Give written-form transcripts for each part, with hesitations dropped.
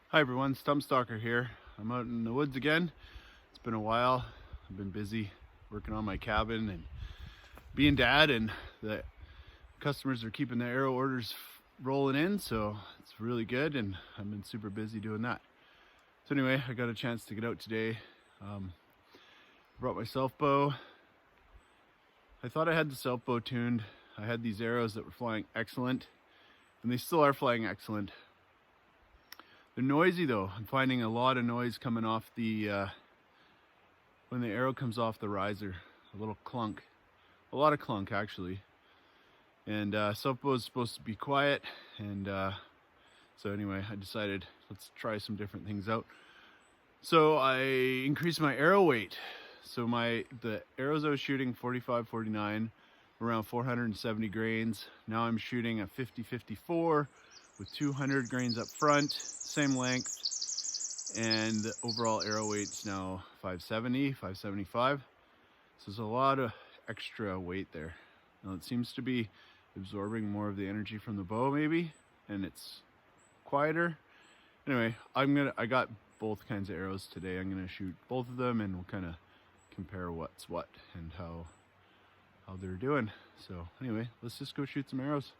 Hi everyone, Stump here. I'm out in the woods again. It's been a while. I've been busy working on my cabin and being dad, and the customers are keeping the arrow orders rolling in, so it's really good, and I've been super busy doing that. So anyway, I got a chance to get out today. Brought my self bow. I thought I had the self bow tuned. I had these arrows that were flying excellent, and they still are flying excellent. They're noisy though. I'm finding a lot of noise coming off the when the arrow comes off the riser. A little clunk, a lot of clunk actually. And self bow is supposed to be quiet, and so anyway, I decided let's try some different things out. So I increased my arrow weight. So the arrows I was shooting 45, 49, around 470 grains. Now I'm shooting a 50-54 with 200 grains up front, same length, and the overall arrow weight's now 570, 575. So there's a lot of extra weight there. Now it seems to be absorbing more of the energy from the bow maybe, and it's quieter. Anyway, I got both kinds of arrows today. I'm gonna shoot both of them, and we'll kind of compare what's what and how they're doing. So anyway, let's just go shoot some arrows.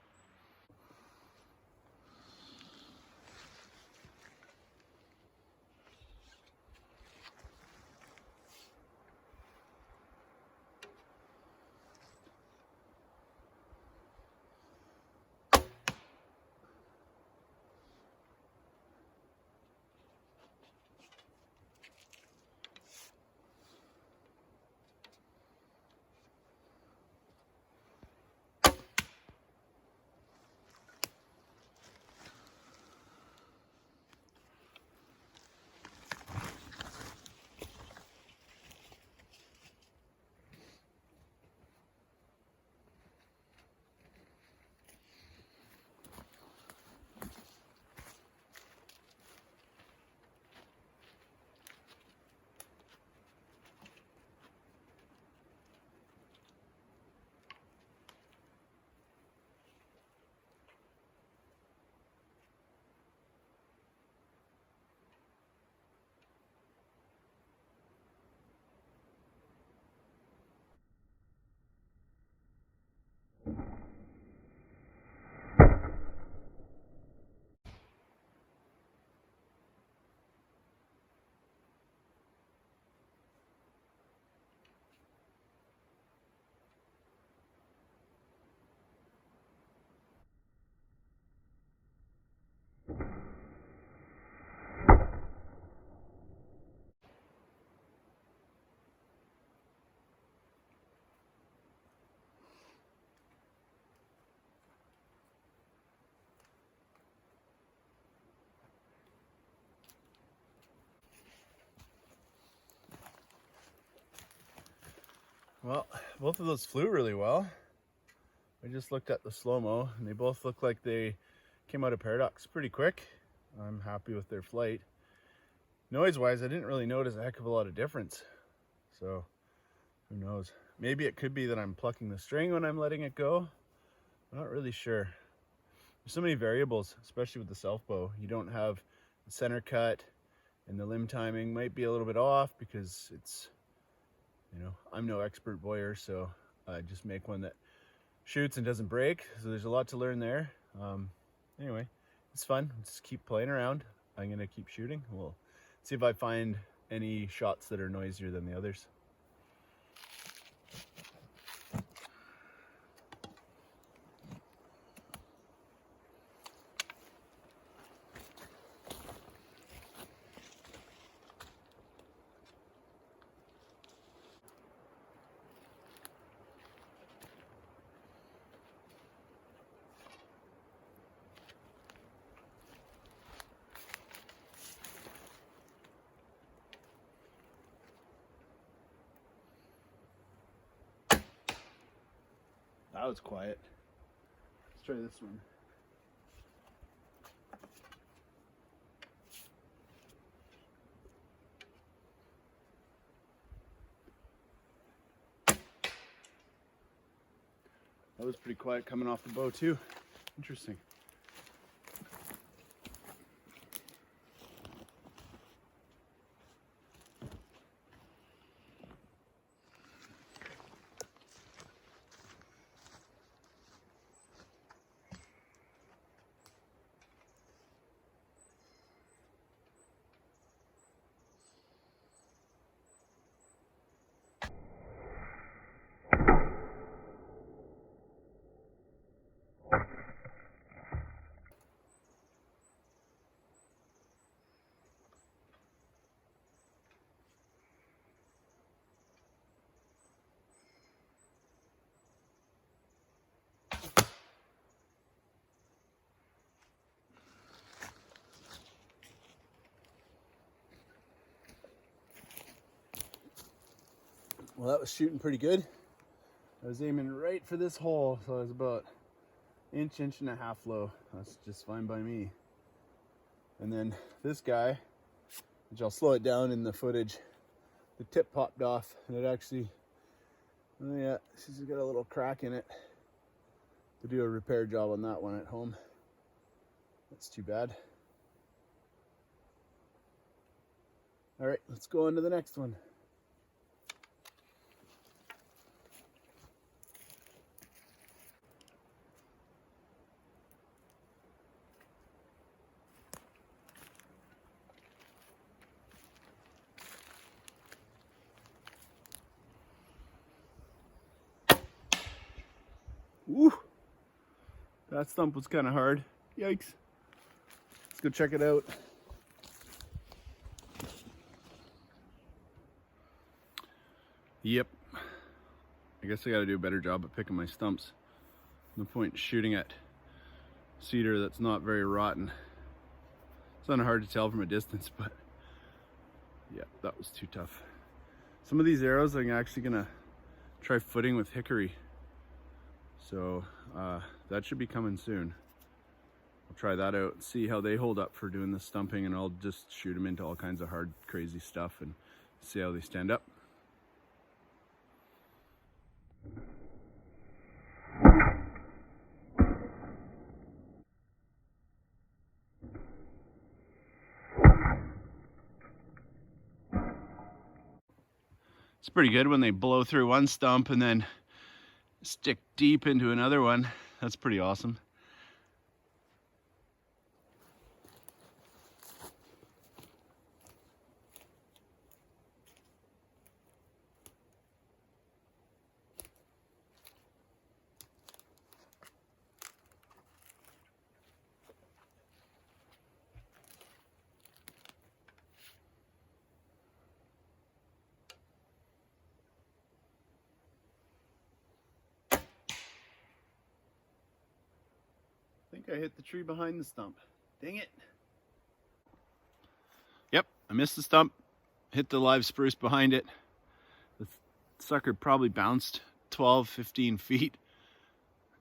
Well, both of those flew really well. I just looked at the slow-mo, and they both look like they came out of paradox pretty quick. I'm happy with their flight. Noise-wise, I didn't really notice a heck of a lot of difference. So, who knows? Maybe it could be that I'm plucking the string when I'm letting it go. I'm not really sure. There's so many variables, especially with the self bow. You don't have the center cut, and the limb timing might be a little bit off because it's, I'm no expert boyer, so I just make one that shoots and doesn't break. So there's a lot to learn there. Anyway, it's fun. Just keep playing around. I'm gonna keep shooting. We'll see if I find any shots that are noisier than the others. That was quiet. Let's try this one. That was pretty quiet coming off the bow too. Interesting. Well, that was shooting pretty good. I was aiming right for this hole, so I was about inch and a half low. That's just fine by me. And then this guy, which I'll slow it down in the footage, the tip popped off, and it actually, oh yeah, she's got a little crack in it. To do a repair job on that one at home. That's too bad. All right, let's go on to the next one. Woo! That stump was kind of hard. Yikes. Let's go check it out. Yep. I guess I got to do a better job at picking my stumps. No point shooting at cedar that's not very rotten. It's not hard to tell from a distance, but yeah, that was too tough. Some of these arrows I'm actually gonna try footing with hickory. So that should be coming soon. I'll try that out and see how they hold up for doing the stumping, and I'll just shoot them into all kinds of hard, crazy stuff and see how they stand up. It's pretty good when they blow through one stump and then stick deep into another one. That's pretty awesome. I think I hit the tree behind the stump. Dang it. Yep, I missed the stump, hit the live spruce behind it. The sucker probably bounced 12, 15 feet.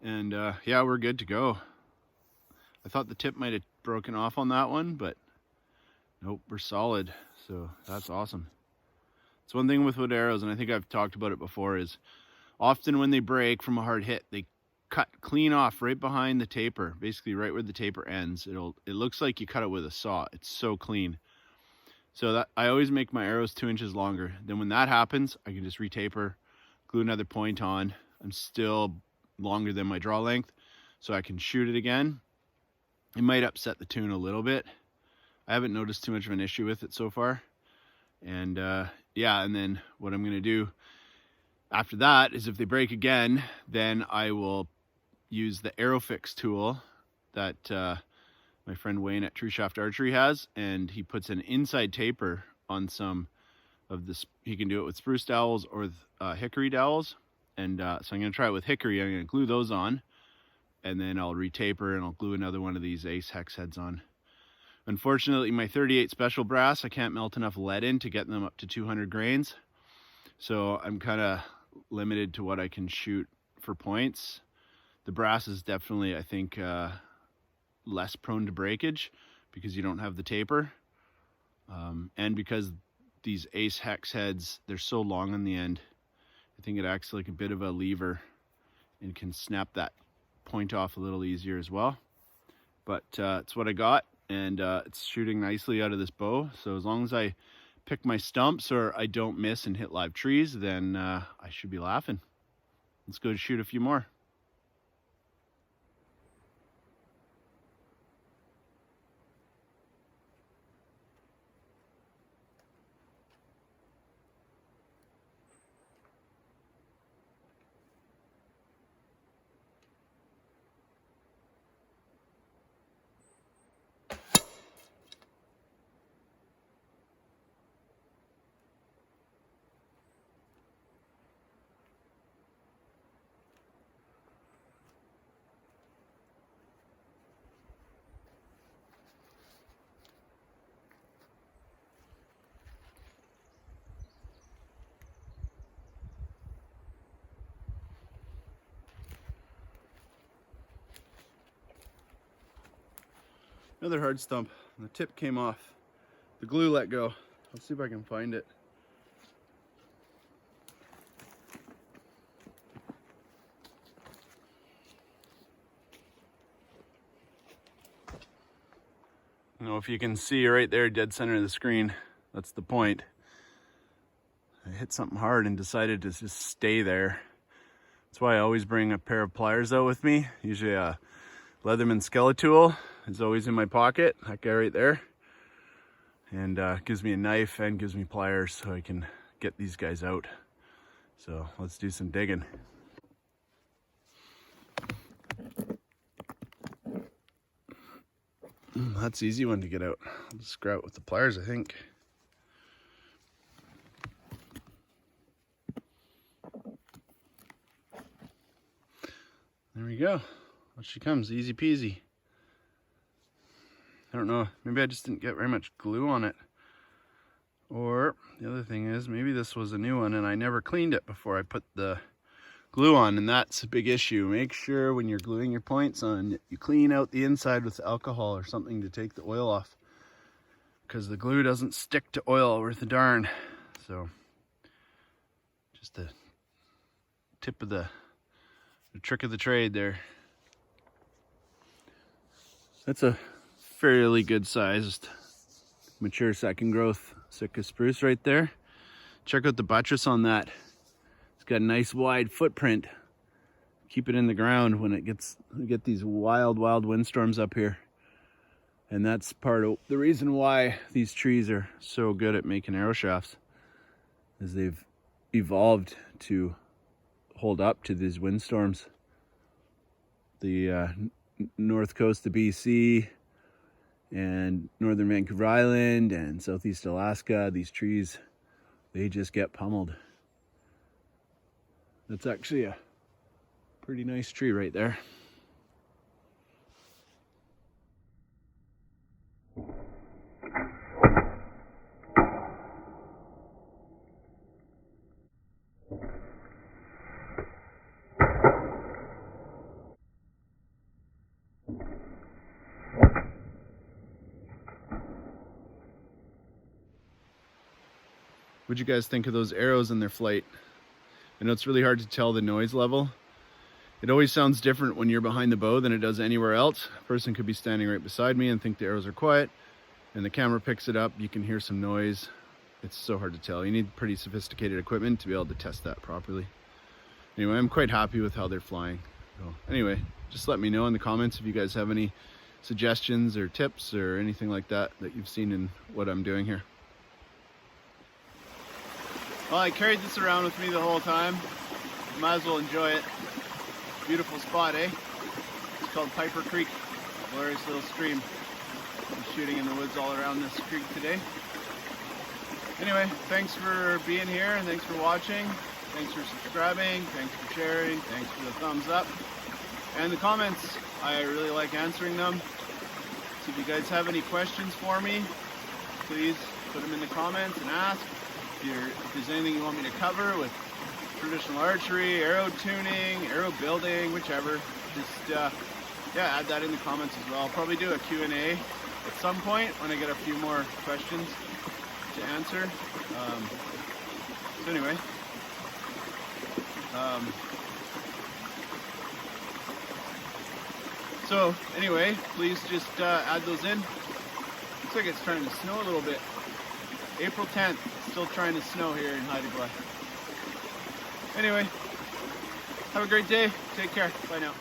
And yeah, we're good to go. I thought the tip might have broken off on that one, but nope, we're solid. So that's awesome. It's one thing with wood arrows, and I think I've talked about it before, is often when they break from a hard hit, they cut clean off right behind the taper, basically right where the taper ends. It looks like you cut it with a saw. It's so clean. So that I always make my arrows 2 inches longer. Then when that happens, I can just retaper, glue another point on. I'm still longer than my draw length, so I can shoot it again. It might upset the tune a little bit. I haven't noticed too much of an issue with it so far. And yeah, and then what I'm gonna do after that is if they break again, then I will use the arrow fix tool that my friend Wayne at True Shaft Archery has, and he puts an inside taper on some of this. He can do it with spruce dowels or with hickory dowels, and so I'm going to try it with hickory. I'm going to glue those on, and then I'll retaper and I'll glue another one of these ace hex heads on. Unfortunately, my 38 special brass, I can't melt enough lead in to get them up to 200 grains, so I'm kind of limited to what I can shoot for points. The brass is definitely, I think, less prone to breakage because you don't have the taper. And because these ace hex heads, they're so long on the end, I think it acts like a bit of a lever and can snap that point off a little easier as well. But it's what I got, and it's shooting nicely out of this bow. So as long as I pick my stumps or I don't miss and hit live trees, then I should be laughing. Let's go shoot a few more. Another hard stump. The tip came off. The glue let go. Let's see if I can find it. I don't know if you can see right there, dead center of the screen. That's the point. I hit something hard and decided to just stay there. That's why I always bring a pair of pliers out with me. Usually a Leatherman Skeletool is always in my pocket. That guy right there. And gives me a knife and gives me pliers so I can get these guys out. So let's do some digging. That's the easy one to get out. I'll just grab it with the pliers, I think. There we go. Out she comes, easy peasy. I don't know, maybe I just didn't get very much glue on it. Or the other thing is, maybe this was a new one and I never cleaned it before I put the glue on, and that's a big issue. Make sure when you're gluing your points on, you clean out the inside with alcohol or something to take the oil off, because the glue doesn't stick to oil worth a darn. So just the tip of the trick of the trade there. That's a fairly good sized mature second growth Sitka spruce right there. Check out the buttress on that. It's got a nice wide footprint. Keep it in the ground when we get these wild windstorms up here. And that's part of the reason why these trees are so good at making arrow shafts, is they've evolved to hold up to these windstorms. The north coast of BC and northern Vancouver Island and southeast Alaska, these trees, they just get pummeled. That's actually a pretty nice tree right there. What'd you guys think of those arrows in their flight? I know it's really hard to tell the noise level. It always sounds different when you're behind the bow than it does anywhere else. A person could be standing right beside me and think the arrows are quiet, and the camera picks it up, you can hear some noise. It's so hard to tell. You need pretty sophisticated equipment to be able to test that properly. Anyway, I'm quite happy with how they're flying. So anyway, just let me know in the comments if you guys have any suggestions or tips or anything like that you've seen in what I'm doing here. Well, I carried this around with me the whole time. Might as well enjoy it. Beautiful spot, eh? It's called Piper Creek. Glorious little stream. I'm shooting in the woods all around this creek today. Anyway, thanks for being here and thanks for watching. Thanks for subscribing. Thanks for sharing. Thanks for the thumbs up. And the comments, I really like answering them. So if you guys have any questions for me, please put them in the comments and ask. If there's anything you want me to cover with traditional archery, arrow tuning, arrow building, whichever, just yeah, add that in the comments as well. I'll probably do a Q&A at some point when I get a few more questions to answer. So anyway, please just add those in. Looks like it's starting to snow a little bit. April 10th, still trying to snow here in Haida Gwaii. Anyway, have a great day. Take care. Bye now.